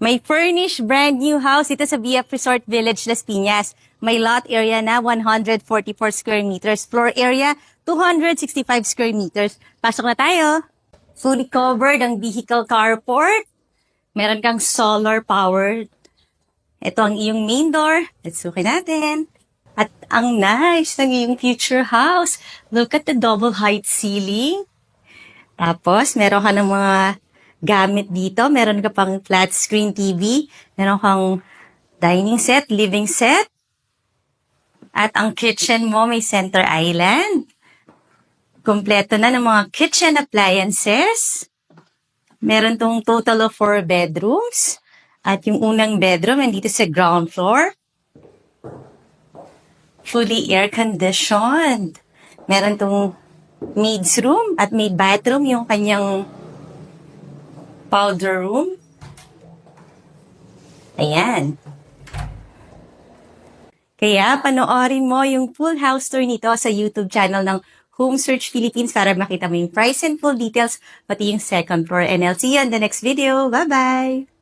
May furnished brand new house ito sa BF Resort Village, Las Piñas. May lot area na 144 square meters. Floor area 265 square meters. Pasok na tayo. Fully covered ang vehicle carport. Meron kang solar powered. Ito ang iyong main door. Let's look natin. At ang nice ng iyong future house. Look at the double height ceiling. Tapos, meron ka ng mga gamit dito. Meron ka pang flat screen TV. Meron kang dining set, living set. At ang kitchen mo may center island. Kompleto na ng mga kitchen appliances. Meron tong total of 4 bedrooms. At yung unang bedroom nandito sa ground floor. Fully air-conditioned. Meron tong maid's room at maid bathroom, yung kanyang powder room. Ayan. Kaya panoorin mo yung full house tour nito sa YouTube channel ng Home Search Philippines para makita mo yung price and full details, pati yung second floor. And I'll see you on the next video. Bye-bye!